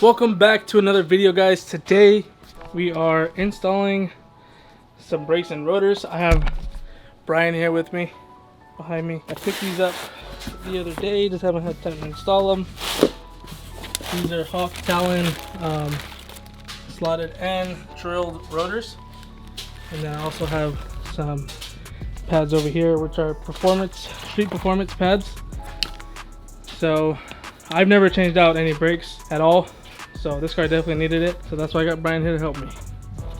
Welcome back to another video, guys. Today we are installing some brakes and rotors. I have Brian here with me, behind me. I picked these up the other day, just haven't had time to install them. These are Hawk Talon slotted and drilled rotors, and then I also have some pads over here which are street performance pads. So I've never changed out any brakes at all, so this car definitely needed it, so that's why I got Brian here to help me.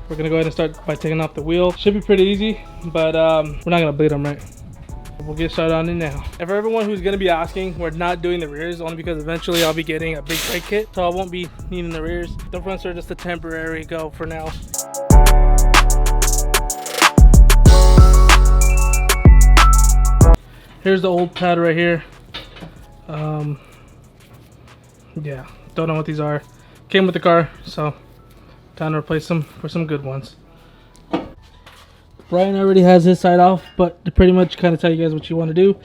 We're gonna go ahead and start by taking off the wheel. Should be pretty easy, but we're not gonna bleed them, right? We'll get started on it now. And for everyone who's gonna be asking, we're not doing the rears only because eventually I'll be getting a big brake kit, so I won't be needing the rears. The fronts are just a temporary go for now. Here's the old pad right here. Yeah, don't know what these are. Came with the car, so time to replace them for some good ones. Brian already has his side off, but to pretty much kind of tell you guys what you want to do,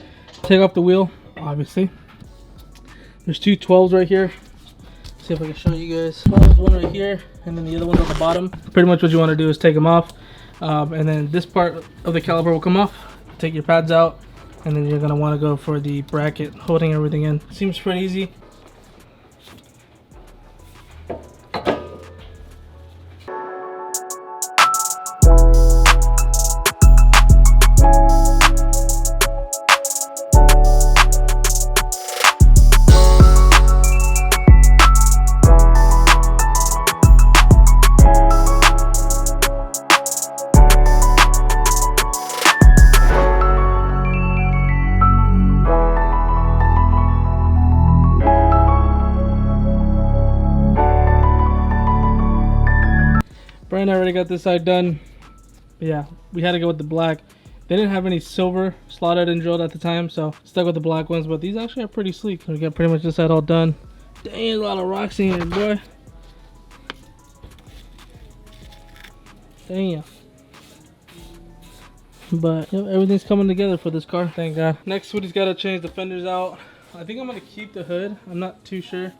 take off the wheel, obviously. There's two 12s right here. See if I can show you guys. 12s, one right here, and then the other one's on the bottom. Pretty much what you want to do is take them off, and then this part of the caliper will come off. Take your pads out, and then you're going to want to go for the bracket holding everything in. Seems pretty easy. Brian already got this side done. But yeah, we had to go with the black. They didn't have any silver slotted and drilled at the time, so stuck with the black ones, but these actually are pretty sleek. So we got pretty much this side all done. Dang, a lot of rocks in here, boy. Damn. But yep, everything's coming together for this car, thank God. Next, we just gotta change the fenders out. I think I'm gonna keep the hood. I'm not too sure.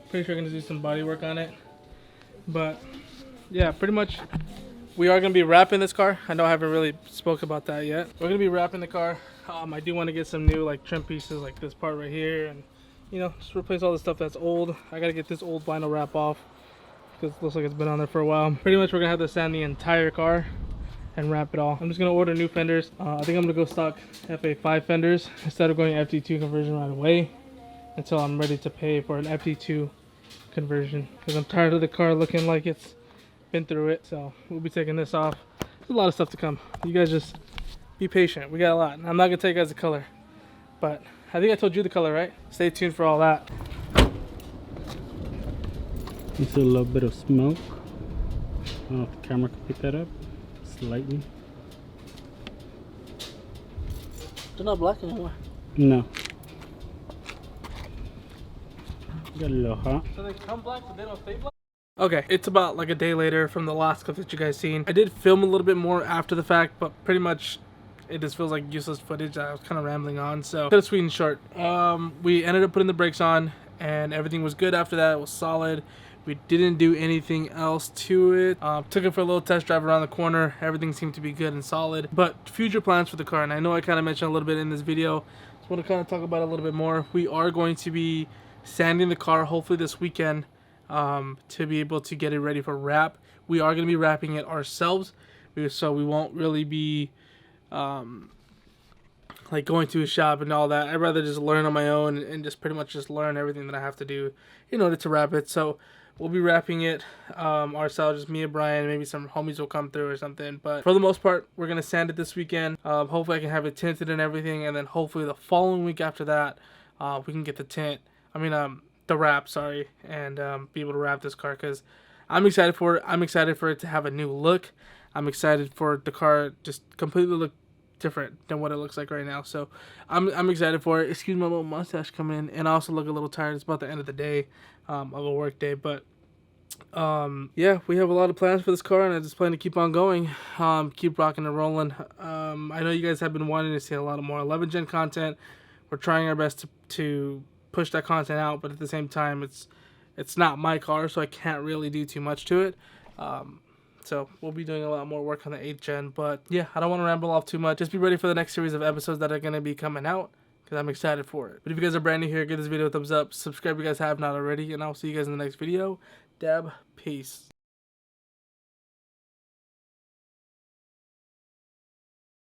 Pretty sure I'm gonna do some body work on it. But yeah, pretty much we are going to be wrapping this car. I know I haven't really spoke about that yet. We're going to be wrapping the car. I do want to get some new like trim pieces like this part right here, and you know, just replace all the stuff that's old. I got to get this old vinyl wrap off because it looks like it's been on there for a while. Pretty much we're going to have to sand the entire car and wrap it all. I'm just going to order new fenders. I think I'm going to go stock FA5 fenders instead of going FT2 conversion right away until I'm ready to pay for an FT2 conversion, because I'm tired of the car looking like it's been through it. So we'll be taking this off. There's a lot of stuff to come. You guys just be patient. We got a lot. I'm not gonna tell you guys the color, but I think I told you the color, right? Stay tuned for all that. It's a little bit of smoke. I don't know if the camera can pick that up slightly. They're not black anymore. No. Got a little hot. So they come black, but they don't stay black? Okay, it's about like a day later from the last clip that you guys seen. I did film a little bit more after the fact, but pretty much it just feels like useless footage. I was kind of rambling on, so cut it sweet and short. We ended up putting the brakes on, and everything was good after that. It was solid. We didn't do anything else to it. Took it for a little test drive around the corner. Everything seemed to be good and solid. But future plans for the car, and I know I kind of mentioned a little bit in this video, just want to kind of talk about it a little bit more. We are going to be sanding the car hopefully this weekend, to be able to get it ready for wrap. We are going to be wrapping it ourselves, so we won't really be like going to a shop and all that. I'd rather just learn on my own and just pretty much just learn everything that I have to do in order to wrap it. So we'll be wrapping it ourselves, just me and Brian. Maybe some homies will come through or something, but for the most part we're going to sand it this weekend. Hopefully I can have it tinted and everything, and then hopefully the following week after that we can get the tint, the wrap, sorry, and be able to wrap this car, because I'm excited for it. I'm excited for it to have a new look. I'm excited for the car just completely look different than what it looks like right now. So I'm excited for it. Excuse my little mustache coming in, and I also look a little tired. It's about the end of the day, of a work day, but yeah, we have a lot of plans for this car, and I just plan to keep on going, keep rocking and rolling. I know you guys have been wanting to see a lot of more 11 gen content. We're trying our best to push that content out, but at the same time, it's it's not my car, so I can't really do too much to it. So we'll be doing a lot more work on the 8th gen. But yeah, I don't want to ramble off too much. Just be ready for the next series of episodes that are going to be coming out, because I'm excited for it. But if you guys are brand new here, give this video a thumbs up. Subscribe if you guys have not already. And I'll see you guys in the next video. Dab, peace.